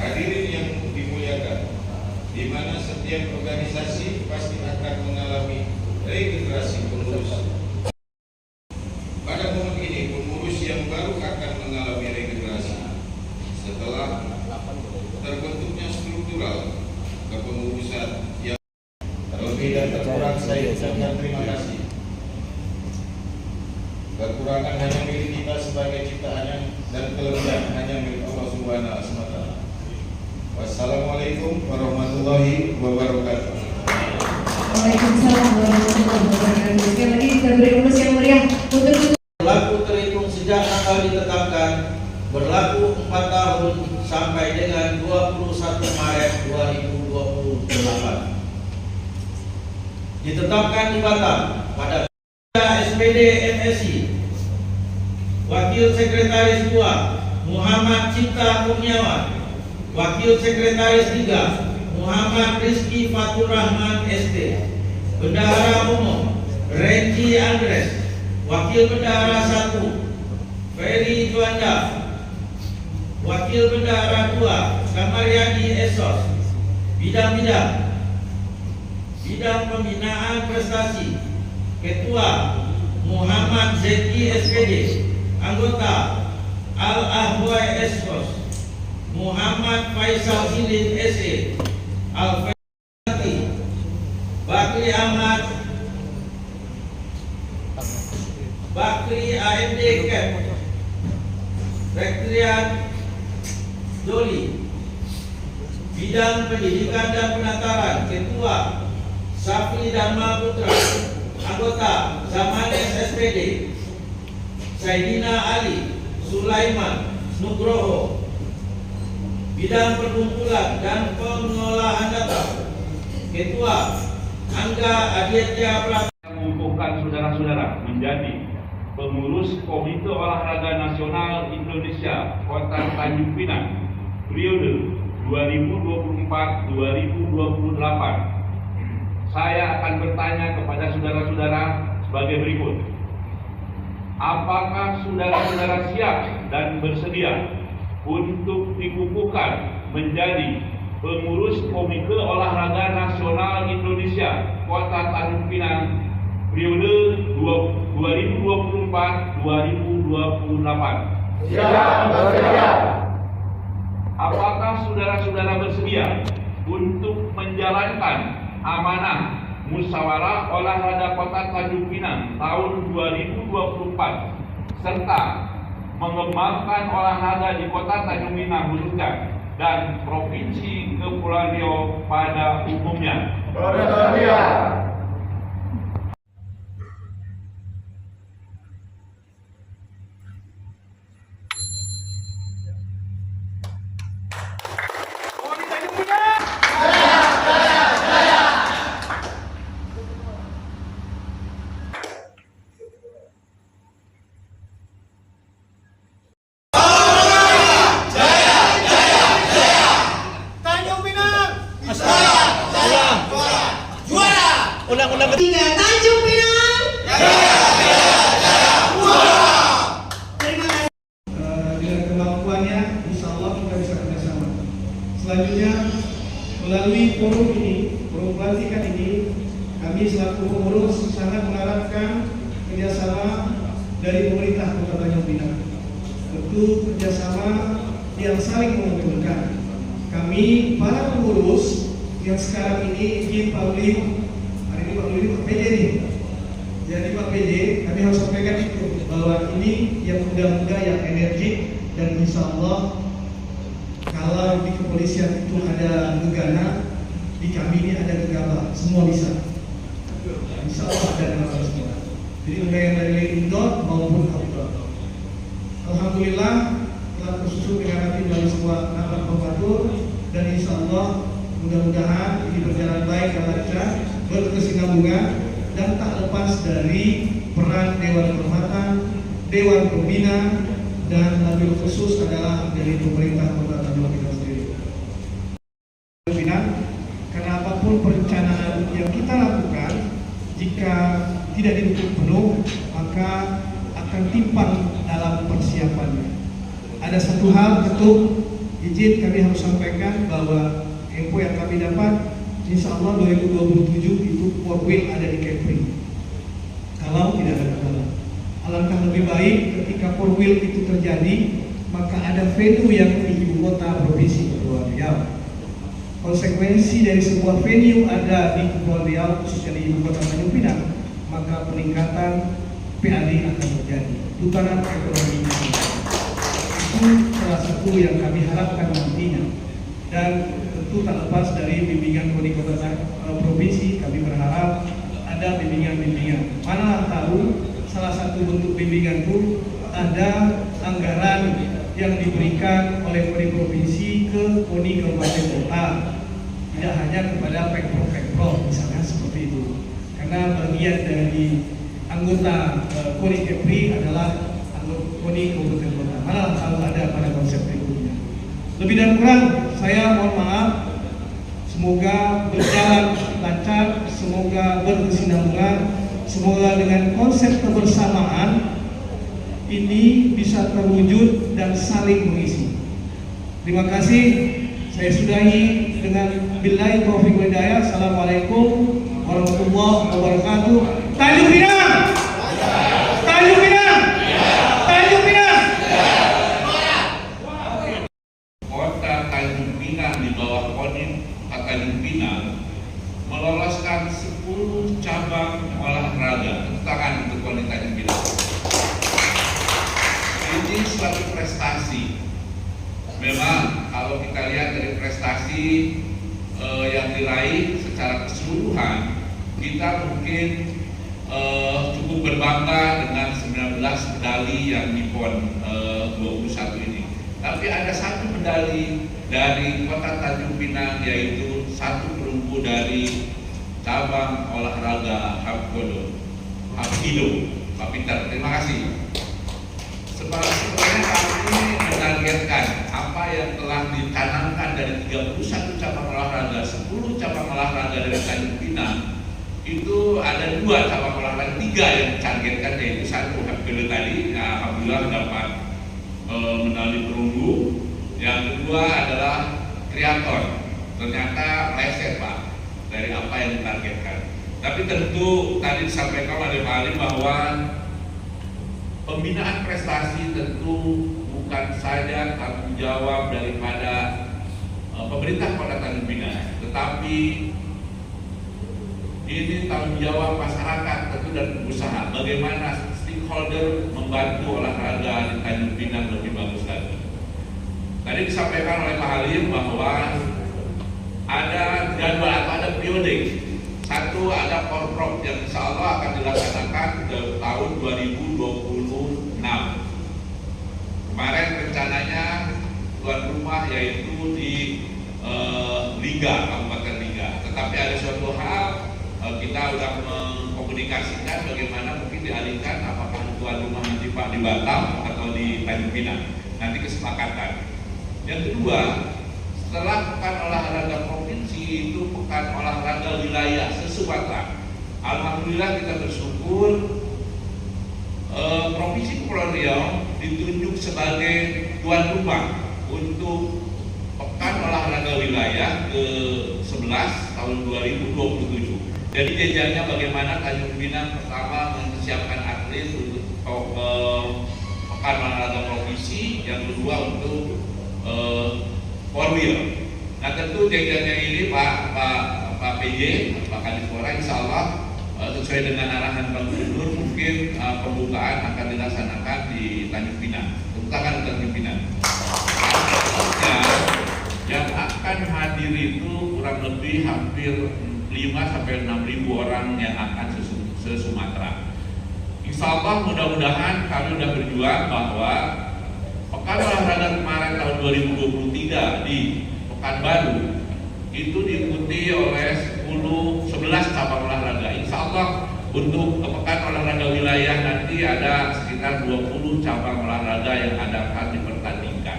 Hadirin yang dimuliakan, di mana setiap organisasi pasti akan mengalami regenerasi pengurus. Pada momen ini, pengurus yang baru akan mengalami regenerasi setelah terbentuknya struktural kepengurusan yang lebih dan terkurang. Saya ucapkan terima kasih. Kekurangan hanya milik kita sebagai ciptaannya dan kelebihan hanya milik Allah Subhanahu wa Ta'ala. Wassalamualaikum warahmatullahi wabarakatuh. Waalaikumsalam warahmatullahi wabarakatuh. Sekali lagi kita beri urus yang meriah untuk berlaku terhitung sejak tanggal ditetapkan, berlaku 4 tahun sampai dengan 21 Maret 2028. Ditetapkan di Batam pada SPD MSI, Wakil Sekretaris 2 Muhammad Cipta Kurniawan, Wakil Sekretaris 3 Muhammad Rizky Fatur Rahman ST, Bendahara Umum Renji Andres, Wakil Bendahara 1 Ferry Juanda, Wakil Bendahara 2 Kamaryadi Esos. Bidang-bidang pembinaan prestasi, Ketua Muhammad Zeki SPD, Anggota Al-Ahwai Esos Muhammad Faisal Zilin SE, Al-Fatih Bakri Ahmad, Bakri AMD Cap, Rektrian Doli. Bidang pendidikan dan penataran, Ketua Safri Dharma Putra, Anggota Zamanes SPD, Saidina Ali Sulaiman Nugroho. Bidang perkumpulan dan pengolahan data, Ketua Angga Adiatya Pratama. Mengukuhkan saudara-saudara menjadi pengurus Komite Olahraga Nasional Indonesia Kota Tanjung Pinang periode 2024-2028. Saya akan bertanya kepada saudara-saudara sebagai berikut. Apakah saudara-saudara siap dan bersedia untuk dikukuhkan menjadi pengurus Komite Olahraga Nasional Indonesia Kota Tanjung Pinang periode 2024-2028? Siap, bersedia. Apakah saudara-saudara bersedia untuk menjalankan amanah Musyawarah Olahraga Kota Tanjung Pinang tahun 2024 serta mengembangkan olahraga di Kota Tanjung Pinang khususnya dan Provinsi Kepulauan Riau pada umumnya? Bersedia. Tanjung Pinang. Dengan kemampuannya, insya Allah kita bisa kerjasama. Selanjutnya, melalui forum ini, forum pelantikan ini, kami selaku pengurus sangat mengharapkan kerjasama dari pemerintah Kota Tanjung Pinang. Tentu kerjasama yang saling menguntungkan. Kami para pengurus yang sekarang ini ingin Pak Uli, hari ini Pak Uli Pak PJ nih. Jadi Pak PJ, kami harus sampaikan itu bahwa ini yang muda-muda, yang energik, dan insya Allah kalau di kepolisian itu ada gegana, di kami ini ada gegabah, semua bisa. Insya Allah ada gegabah semua. Jadi mulai dari indoor maupun outdoor. Alhamdulillah telah tersusun dengan nanti melalui sebuah rapat pembatur, dan insya Allah mudah-mudahan ini berjalan baik dan lancar, berkesinambungan, dan tak lepas dari peran Dewan Kehormatan, Dewan Pembina, dan wabil khusus adalah dari pemerintah Kota Tanjung Pinang sendiri. Karena apapun perencanaan yang kita lakukan, jika tidak didukung penuh, maka akan timpang dalam persiapannya. Ada satu hal, ketuk izin kami harus sampaikan bahwa info yang kami dapat, insya Allah 2027 itu 4-wheel ada di Kepri. Kalau tidak ada kendala, alangkah lebih baik ketika 4-wheel itu terjadi, maka ada venue yang di ibu kota provinsi Kepulauan Riau. Konsekuensi dari sebuah venue ada di Kepulauan Riau, khususnya di ibu kota Tanjung Pinang, maka peningkatan PAD akan terjadi, putaran ekonomi itu salah satu yang kami harapkan nantinya. Dan tentu tak lepas dari bimbingan KONI Kabupaten Provinsi, kami berharap ada bimbingan-bimbingan. Mana tahu salah satu bentuk bimbingan itu ada anggaran yang diberikan oleh KONI Provinsi ke KONI Kabupaten Kota, tidak hanya kepada pekprov misalnya seperti itu. Karena bagian dari anggota KONI Kepri adalah anggota KONI Kabupaten Kota. Mana tahu ada pada konsep berikutnya. Lebih dan kurang saya mohon maaf. Semoga berjalan lancar, semoga berkesinambungan, semoga dengan konsep kebersamaan ini bisa terwujud dan saling mengisi. Terima kasih. Saya sudahi dengan billahi taufiq wal hidayah. Assalamualaikum warahmatullahi wabarakatuh. Tanjung Pinang! Tanjung Pinang! Tanjung Pinang! Kota Tanjung Pinang di bawah KONI Tanjung Pinang meloloskan 10 cabang olahraga. Tepuk tangan untuk KONI Tanjung Pinang. Ini suatu prestasi. Memang kalau kita lihat dari prestasi yang diraih secara keseluruhan, kita mungkin cukup berbangga dengan 19 medali yang di PON 21 ini. Tapi ada satu medali dari Kota Tanjung Pinang, yaitu satu perunggu dari cabang olahraga Hapkido. Pak Peter, terima kasih. Sebenarnya kami menargetkan apa yang telah dicanangkan dari 31 cabang olahraga, 10 cabang olahraga dari Tanjung Pinang, itu ada 2 cabang olahraga, 3 yang ditargetkan, yaitu satu Hapkido tadi, alhamdulillah dapat medali perunggu. Yang kedua adalah triathlon, ternyata meleset Pak dari apa yang ditargetkan. Tapi tentu tadi disampaikan oleh Pak Ali bahwa pembinaan prestasi tentu bukan saja tanggung jawab daripada pemerintah Kota Tanjung Pinang, tetapi ini tanggung jawab masyarakat tentu dan pengusaha. Bagaimana stakeholder membantu olahraga di Tanjung Pinang lebih bagus lagi. Tadi disampaikan oleh Pak Halim bahwa ada jadwal atau ada periode. Satu, ada Porprov yang insya Allah akan dilaksanakan di tahun 2026. Kemarin rencananya tuan rumah yaitu di Liga, Kabupaten Liga. Tetapi ada suatu hal, kita sudah mengkomunikasikan bagaimana mungkin dialihkan, apakah tuan rumah nanti Pak di Batam atau di Tanjung Pinang. Nanti kesepakatan. Yang kedua, setelah pekan olahraga provinsi itu pekan olahraga wilayah se-Sumatera. Alhamdulillah kita bersyukur Provinsi Kepulauan Riau ditunjuk sebagai tuan rumah untuk pekan olahraga wilayah ke-11 tahun 2027. Jadi jenjangnya bagaimana Tanjung Pinang pertama mempersiapkan atlet untuk pekan olahraga provinsi, yang kedua untuk Formil. Nah tentu jenjangnya ini Pak PJ, Pak Kadipora, insya Allah sesuai dengan arahan Pak Gubernur mungkin pembukaan akan dilaksanakan di Tanjung Pinang. Tepuk Tanjung Pinang. Yang akan hadir itu kurang lebih hampir 5-6 ribu orang yang akan se-Sumatera. Insya Allah mudah-mudahan kami sudah berjuang bahwa pekan olahraga kemarin tahun 2023 di Pekanbaru itu diikuti oleh 11 cabang olahraga. Insya Allah untuk pekan olahraga wilayah nanti ada sekitar 20 cabang olahraga yang akan dipertandingkan.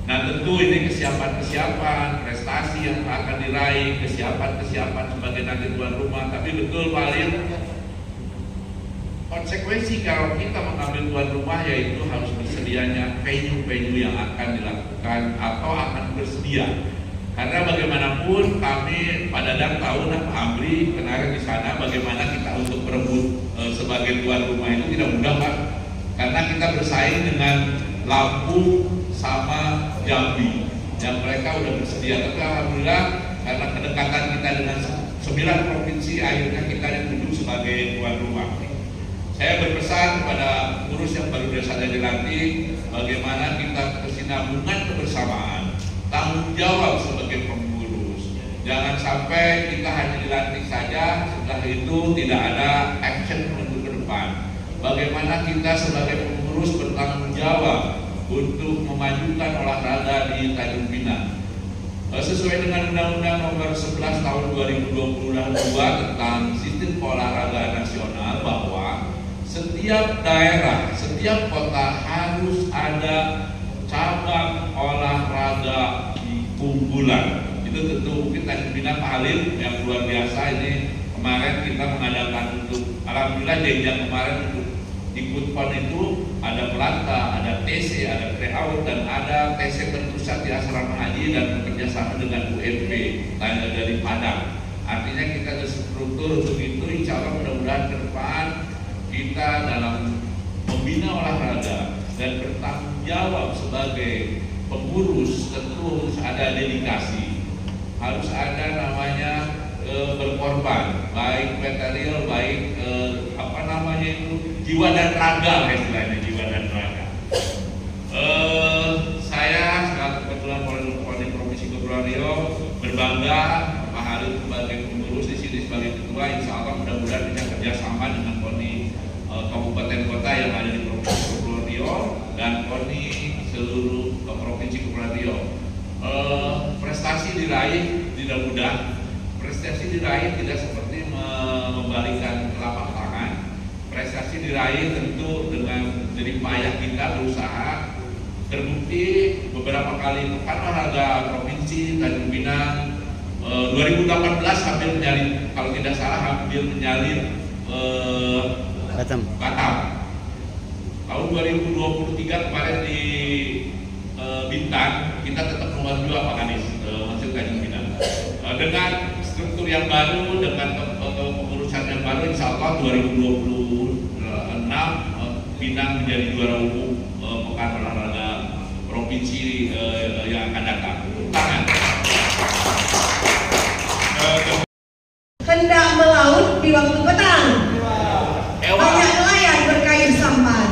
Nah tentu ini kesiapan-kesiapan, prestasi yang akan diraih, kesiapan-kesiapan sebagai nanti tuan rumah. Tapi betul Pak Alim, konsekuensi kalau kita mengambil tuan rumah yaitu harus bersedianya venue-venue yang akan dilakukan atau akan bersedia. Karena bagaimanapun kami Pak Dadang tahu Pak Amri kemarin di sana bagaimana kita untuk berebut sebagai tuan rumah itu tidak mudah Pak. Karena kita bersaing dengan Lampung sama Jambi yang mereka sudah bersedia. Tapi alhamdulillah karena kedekatan kita dengan 9 provinsi akhirnya kita dituju sebagai tuan rumah. Saya berpesan kepada pengurus yang baru saja dilantik bagaimana kita kesinambungan kebersamaan, tanggung jawab sebagai pengurus. Jangan sampai kita hanya dilantik saja, setelah itu tidak ada action untuk ke depan. Bagaimana kita sebagai pengurus bertanggung jawab untuk memajukan olahraga di Tanjung Pinang. Sesuai dengan Undang-Undang Nomor 11 Tahun 2022 tentang Sistem Olahraga Nasional bahwa setiap daerah, setiap kota harus ada cabang olahraga unggulan. Itu tentu mungkin Tanjung Pinang Pak Halil yang luar biasa ini kemarin kita mengadakan untuk alhamdulillah jenjang kemarin untuk ikut PON itu ada Melanta, ada TC, ada tryout dan ada TC terpusat di asrama haji dan bekerjasama dengan UMP dari Padang. Artinya kita ada struktur untuk itu, insya Allah mudah-mudahan ke depan kita dalam membina olahraga dan bertanggung jawab sebagai pengurus tentu harus ada dedikasi, harus ada namanya berkorban, baik material, baik jiwa dan raga, istilahnya jiwa dan raga. Saya selaku ketua Poni Provinsi Kepulauan Riau berbangga Pak Halil sebagai pengurus di sini sebagai ketua. Insya Allah mudah-mudahan bisa kerjasama dengan Poni kabupaten kota yang ada di Provinsi Kepulauan Riau dan Poni seluruh Provinsi Kepulauan Riau. Prestasi diraih tidak mudah. Prestasi diraih tidak seperti membalikan telapak tangan. Prestasi diraih tentu dengan jerih payah kita berusaha. Terbukti beberapa kali pekan olahraga provinsi Tanjung Pinang 2018 hampir menyalin, kalau tidak salah hampir menyalin Batam. Tahun 2023 kemarin di Bintan kita tetap nomor 2 Pak Anies masuk Tanjung Pinang. Dengan struktur yang baru, dengan pengurusan yang baru, insya Allah 2026 Pinang menjadi juara umum pekan olahraga provinsi yang akan datang. Tangan. Hendak melaut di waktu petang. Banyak nelayan berkayu sampan.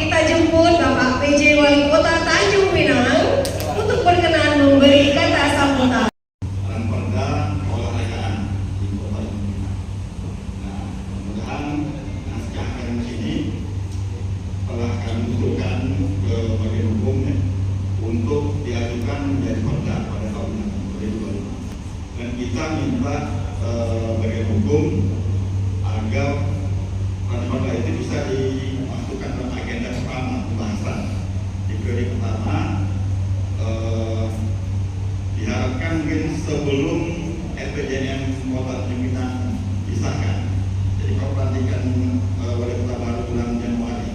Kita jemput Bapak PJ Wali Kota Tanjung Pinang untuk berkenan memberi kata sambutan. Untuk diajukan menjadi perda pada tahun 2022 dan kita minta bagian hukum agar perda itu bisa dimasukkan dalam agenda pertama pembahasan di periode pertama. Diharapkan mungkin sebelum RPJMN Kota Tanjung Pinang disahkan. Jadi kalau perhatikan wali kota baru bulan Januari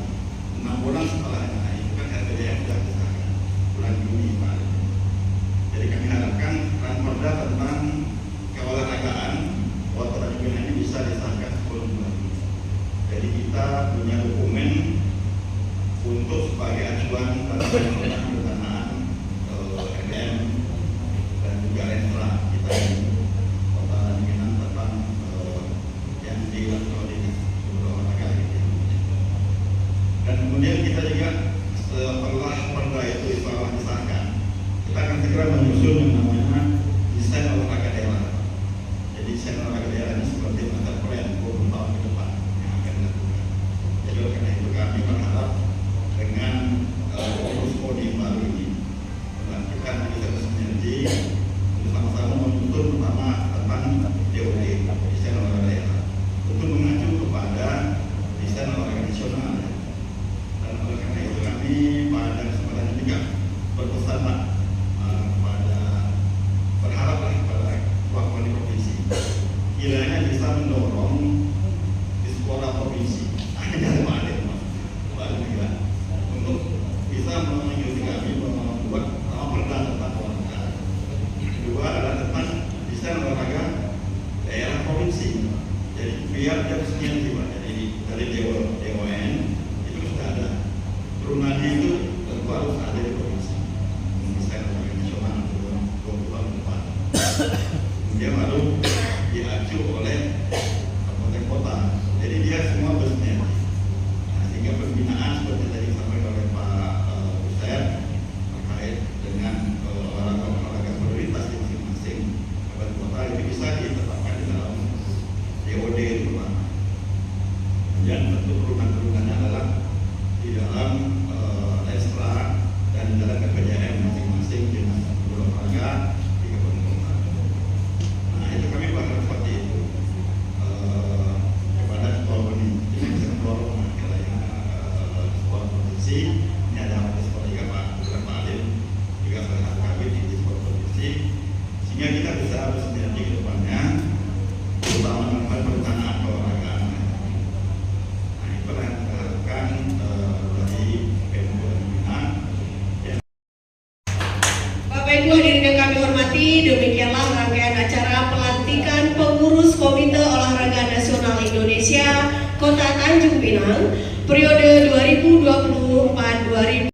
6 bulan setelahnya itu kan RPJMN sudah disahkan bulan Juni kemarin. Jadi kami harapkan Ranperda tentang keolahragaan Kota Tanjung Pinang ini bisa disahkan sebelum bulan Juni. Jadi kita punya dokumen untuk sebagai acuan dalam pelaksanaan RPM dan juga Renstra kita di Kota Tanjung Pinang tentang yang dilakukan di olahraga ini. Dan kemudian kita juga setelah perda itu setelah disahkan, kita akan segera menyusun yang namanya desain olahraga daerah. Jadi desain olahraga daerah ini seperti master plan 20 tahun ke depan yang akan dilakukan. Jadi oleh karena itu kami berharap dengan pengurus Poni baru ini dan kita bisa bersinergi bersama-sama menuntut pertama tentang DOD desain olahraga daerah untuk mengacu kepada desain olahraga nasional. Dan oleh karena itu kami pada kesempatan ini juga berpesan kepada dia baru diacu oleh kabupaten kota. Jadi dia semua bersinergi. Nah, sehingga pembinaan seperti tadi disampaikan oleh Pak Buset terkait dengan olahraga prioritas di masing-masing kabupaten kota itu bisa ditetapkan di dalam DOD itu Pak. Dan tentu turunan-turunannya adalah di dalam Lestra dan di dalam KPJM masing-masing dengan olahraga di kabupaten kota. Nah itu kami bakal seperti itu kepada ketua ini bisa mendorong akhirnya sebuah provinsi ini ada sekolah juga Pak Alim juga salah kami di sebuah provinsi sehingga kita bisa bersinergi ke depannya terutama dalam perencanaan keolahragaan. Nah itulah yang kita lakukan dari PMU dan Bina. Bapak Ibu hadirin yang kami hormati, demikianlah rangkaian acara pelantikan pengurus Komite Olahraga Nasional Indonesia Kota Tanjung Pinang periode 2024-2025.